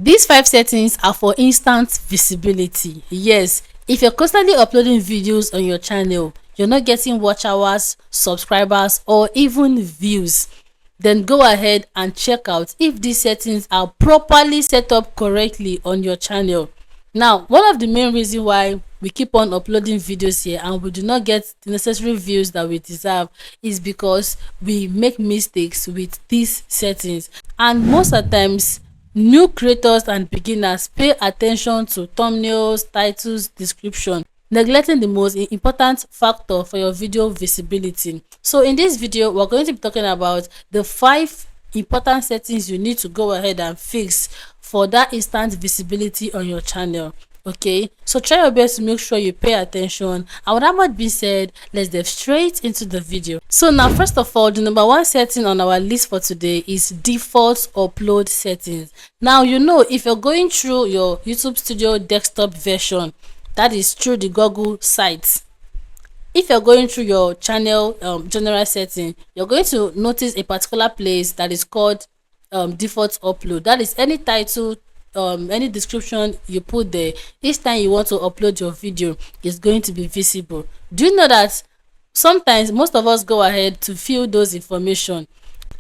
These 5 settings are for instant visibility. Yes, if you're constantly uploading videos on your channel, you're not getting watch hours, subscribers, or even views, then go ahead and check out if these settings are properly set up correctly on your channel. Now, one of the main reasons why we keep on uploading videos here and we do not get the necessary views that we deserve is because we make mistakes with these settings. And most of the times, new creators and beginners pay attention to thumbnails, titles, description, neglecting the most important factor for your video visibility. So in this video, we're going to be talking about the 5 important settings you need to go ahead and fix for that instant visibility on your channel. Okay, so try your best to make sure you pay attention, and with that much being said, let's dive straight into the video. So now, first of all, the number 1 setting on our list for today is default upload settings. Now, if you're going through your YouTube Studio desktop version, that is through the Google site, if you're going through your channel general setting, you're going to notice a particular place that is called default upload. That is any title, any description you put there, each time you want to upload your video is going to be visible. Do you know that sometimes most of us go ahead to fill those information,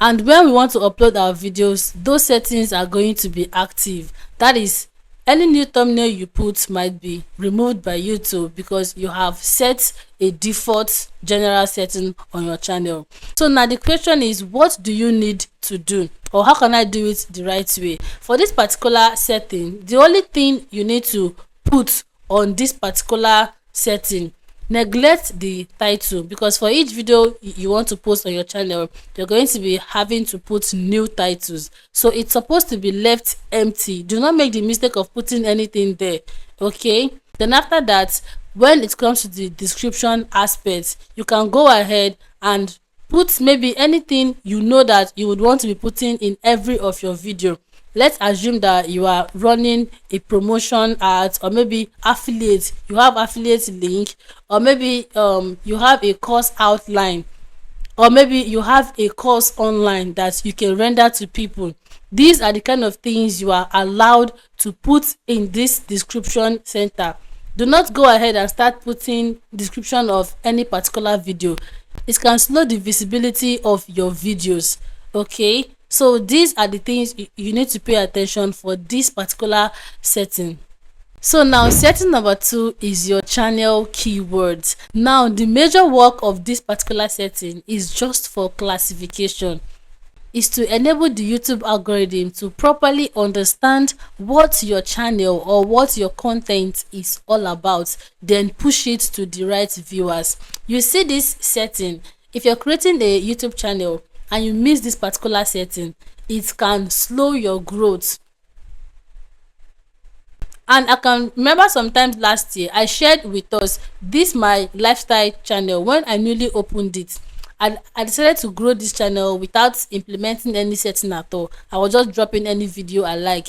and when we want to upload our videos, those settings are going to be active? That is, any new thumbnail you put might be removed by YouTube because you have set a default general setting on your channel. So now the question is, what do you need to do, or how can I do it the right way? For this particular setting, the only thing you need to put on this particular setting, neglect the title, because for each video you want to post on your channel, you're going to be having to put new titles, so it's supposed to be left empty. Do not make the mistake of putting anything there. Okay, then after that, when it comes to the description aspect, you can go ahead and put maybe anything that you would want to be putting in every of your video. Let's assume that you are running a promotion ad, or maybe affiliate, you have affiliate link, or maybe you have a course outline, or maybe you have a course online that you can render to people. These are the kind of things you are allowed to put in this description center. Do not go ahead and start putting description of any particular video. It can slow the visibility of your videos. Okay, so these are the things you need to pay attention for this particular setting. So now, setting number 2 is your channel keywords. Now, the major work of this particular setting is just for classification. Is to enable the YouTube algorithm to properly understand what your channel or what your content is all about, then push it to the right viewers. You see this setting, if you're creating a YouTube channel and you miss this particular setting, it can slow your growth. And I can remember sometimes last year I shared with us this my lifestyle channel. When I newly opened it, I decided to grow this channel without implementing any setting at all. I was just dropping any video I like.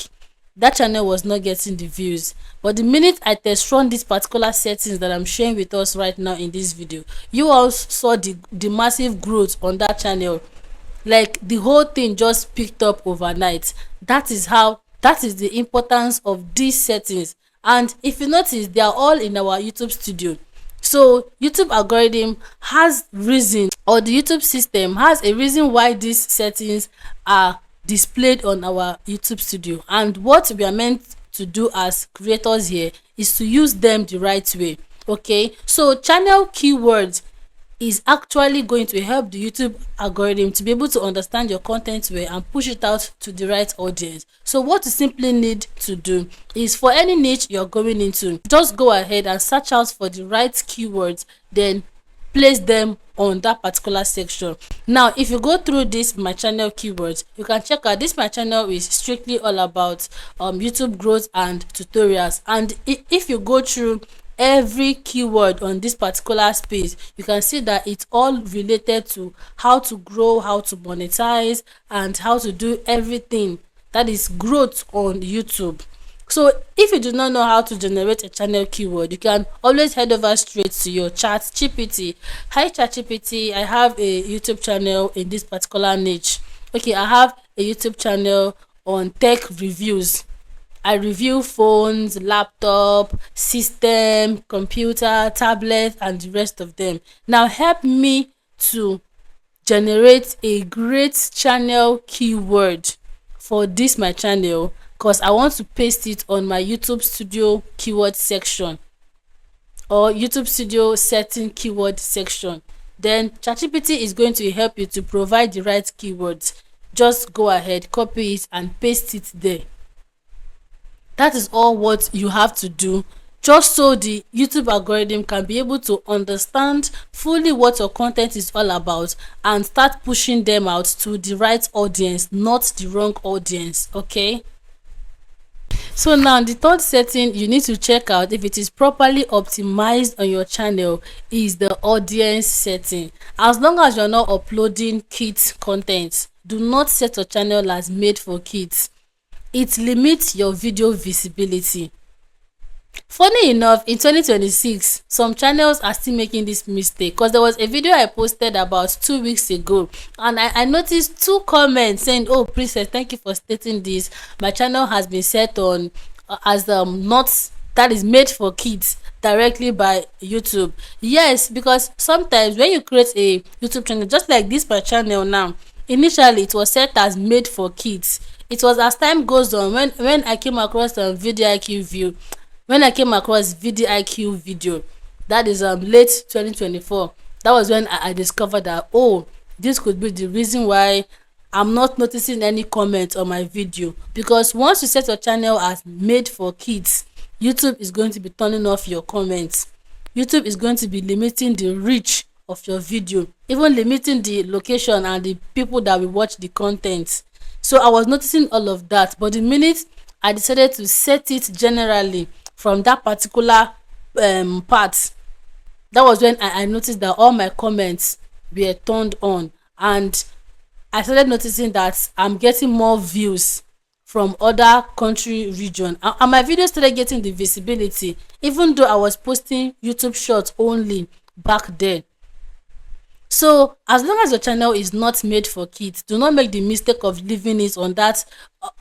That channel was not getting the views. But the minute I test run this particular settings that I'm sharing with us right now in this video, you all saw the massive growth on that channel. Like, the whole thing just picked up overnight. That is the importance of these settings. And if you notice, they are all in our YouTube studio. So YouTube algorithm has reason, or the YouTube system has a reason why these settings are displayed on our YouTube studio, and what we are meant to do as creators here is to use them the right way. Okay, so channel keywords is actually going to help the YouTube algorithm to be able to understand your content well and push it out to the right audience. So what you simply need to do is, for any niche you're going into, just go ahead and search out for the right keywords, then place them on that particular section. Now, if you go through this my channel keywords, you can check out this my channel is strictly all about YouTube growth and tutorials. And if you go through every keyword on this particular space, you can see that it's all related to how to grow, how to monetize, and how to do everything that is growth on YouTube. So if you do not know how to generate a channel keyword, you can always head over straight to your ChatGPT. Hi ChatGPT, I have a YouTube channel in this particular niche. Okay, I have a YouTube channel on tech reviews. I review phones, laptop, system, computer, tablet, and the rest of them. Now help me to generate a great channel keyword for this my channel, because I want to paste it on my YouTube Studio keyword section or YouTube Studio setting keyword section. Then ChatGPT is going to help you to provide the right keywords. Just go ahead, copy it and paste it there. That is all what you have to do, just so the YouTube algorithm can be able to understand fully what your content is all about and start pushing them out to the right audience, not the wrong audience. Okay. So now the third setting you need to check out if it is properly optimized on your channel is the audience setting. As long as you're not uploading kids content, do not set your channel as made for kids. It limits your video visibility. Funny enough, in 2026, some channels are still making this mistake, because there was a video I posted about 2 weeks ago and I noticed 2 comments saying, "Oh, princess, thank you for stating this. My channel has been set on as not that is made for kids directly by YouTube." Yes, because sometimes when you create a YouTube channel, just like this my channel now, initially it was set as made for kids. It was as time goes on when I came across when I came across VidIQ video, that is late 2024. That was when I discovered that, oh, this could be the reason why I'm not noticing any comment on my video, because once you set your channel as made for kids, YouTube is going to be turning off your comments. YouTube is going to be limiting the reach of your video, even limiting the location and the people that will watch the content. So I was noticing all of that, but the minute I decided to set it generally from that particular part, that was when I noticed that all my comments were turned on, and I started noticing that I'm getting more views from other country region, and my videos started getting the visibility, even though I was posting YouTube shorts only back then. So as long as your channel is not made for kids, do not make the mistake of leaving it on that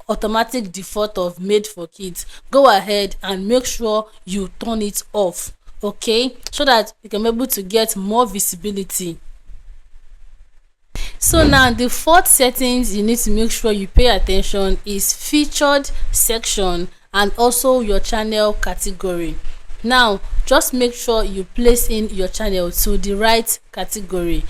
automatic default of made for kids. Go ahead and make sure you turn it off, okay, so that you can be able to get more visibility. So now the fourth settings you need to make sure you pay attention is featured section and also your channel category. Now just make sure you place in your channel to the right category.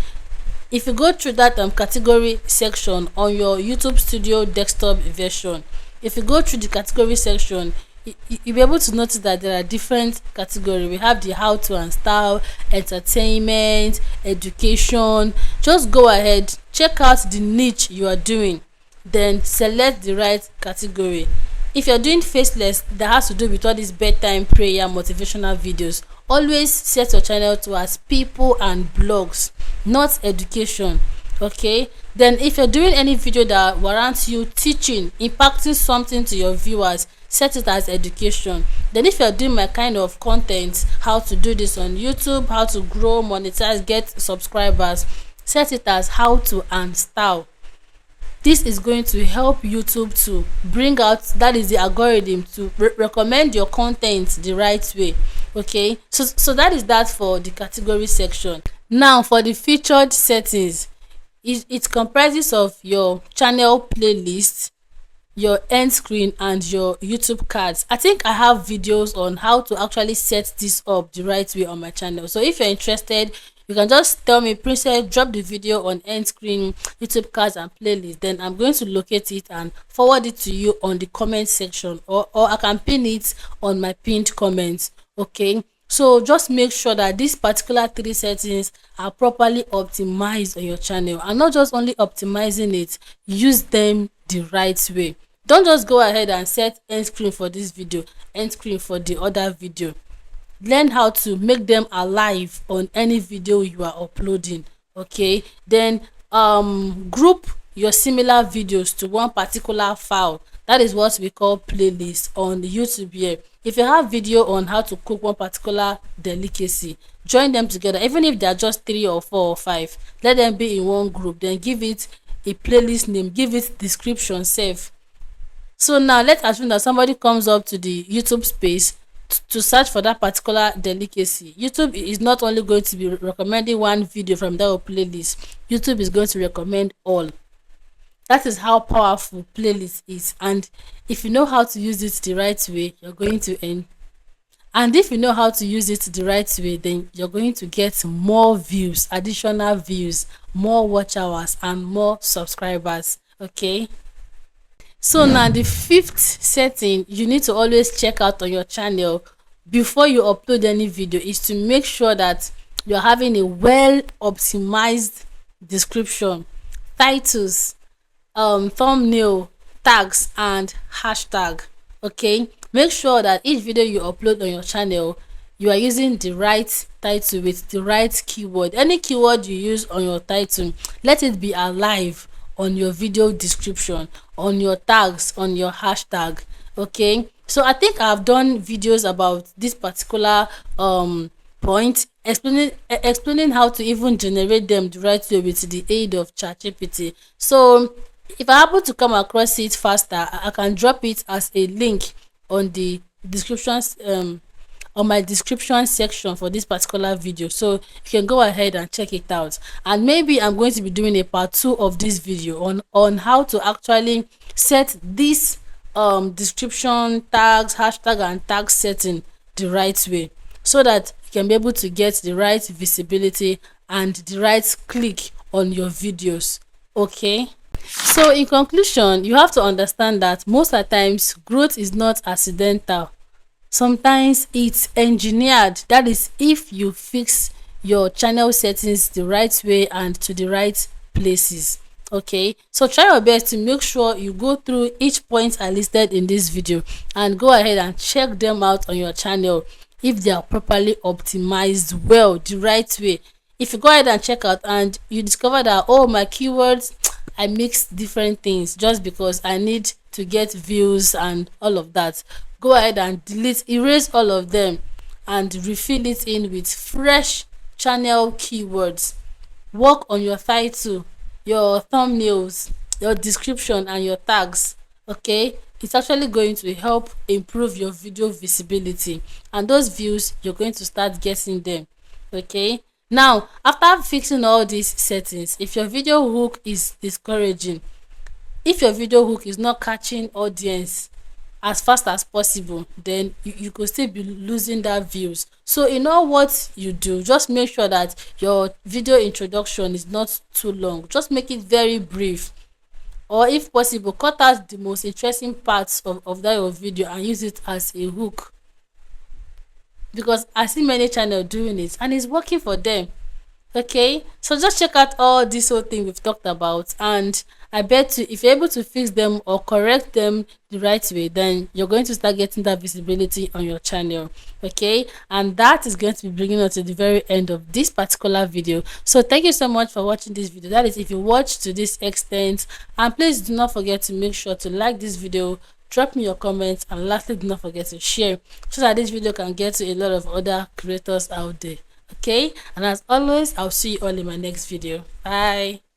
If you go through that category section on your YouTube Studio desktop version, if you go through the category section, you'll be able to notice that there are different categories. We have the how to and style, entertainment, education. Just go ahead, check out the niche you are doing, then select the right category. If you're doing faceless that has to do with all these bedtime prayer motivational videos, always set your channel to as people and blogs, not education. Okay, then if you're doing any video that warrants you teaching, impacting something to your viewers, set it as education. Then if you're doing my kind of content, how to do this on YouTube, how to grow, monetize, get subscribers, set it as how to and style. This is going to help YouTube to bring out, that is the algorithm, to recommend your content the right way. Okay, so that is that for the category section. Now for the featured settings, it comprises of your channel playlist, your end screen, and your YouTube cards. I think I have videos on how to actually set this up the right way on my channel. So if you're interested, you can just tell me, princess, drop the video on end screen, YouTube cards and playlist. Then I'm going to locate it and forward it to you on the comment section, or I can pin it on my pinned comments. Okay, so just make sure that these particular 3 settings are properly optimized on your channel, and not just only optimizing it, use them the right way. Don't just go ahead and set end screen for this video, end screen for the other video. Learn how to make them alive on any video you are uploading. Okay, then group your similar videos to one particular file. That is what we call playlist on the YouTube here. If you have video on how to cook one particular delicacy, join them together. Even if they are just 3 or 4 or 5, let them be in one group. Then give it a playlist name, give it description, save. So now let's assume that somebody comes up to the YouTube space to search for that particular delicacy. YouTube is not only going to be recommending one video from that playlist, YouTube is going to recommend all. That is how powerful playlist is. And if you know how to use it the right way, you're going to end. And if you know how to use it the right way, then you're going to get more views, additional views, more watch hours, and more subscribers. Okay. So now the fifth setting you need to always check out on your channel before you upload any video is to make sure that you're having a well optimized description, titles, thumbnail, tags, and hashtag. Okay, make sure that each video you upload on your channel, you are using the right title with the right keyword. Any keyword you use on your title, let it be alive on your video description, on your tags, on your hashtag. Okay, so I think I've done videos about this particular point, explaining how to even generate them the right way with the aid of ChatGPT. So if I happen to come across it faster, I can drop it as a link on the descriptions on my description section for this particular video, so you can go ahead and check it out. And maybe I'm going to be doing a part 2 of this video on how to actually set this description, tags, hashtag, and tag setting the right way, so that you can be able to get the right visibility and the right click on your videos. Okay, so in conclusion, you have to understand that most of the times growth is not accidental. Sometimes it's engineered. That is, if you fix your channel settings the right way and to the right places. Okay, so try your best to make sure you go through each point I listed in this video and go ahead and check them out on your channel if they are properly optimized well the right way. If you go ahead and check out and you discover that, oh, my keywords, I mix different things just because I need to get views and all of that, go ahead and erase all of them and refill it in with fresh channel keywords. Work on your title, your thumbnails, your description, and your tags. Okay, it's actually going to help improve your video visibility, and those views, you're going to start getting them. Okay, now after fixing all these settings, if your video hook is discouraging, if your video hook is not catching audience as fast as possible, then you could still be losing that views. So in all what you do, just make sure that your video introduction is not too long. Just make it very brief, or if possible, cut out the most interesting parts of that your video and use it as a hook, because I see many channels doing it and it's working for them. Okay, so just check out all this whole thing we've talked about, and I bet you if you're able to fix them or correct them the right way, then you're going to start getting that visibility on your channel. Okay, and that is going to be bringing us to the very end of this particular video. So thank you so much for watching this video. That is, if you watch to this extent, and please do not forget to make sure to like this video, drop me your comments, and lastly, do not forget to share so that this video can get to a lot of other creators out there. Okay, and as always, I'll see you all in my next video. Bye.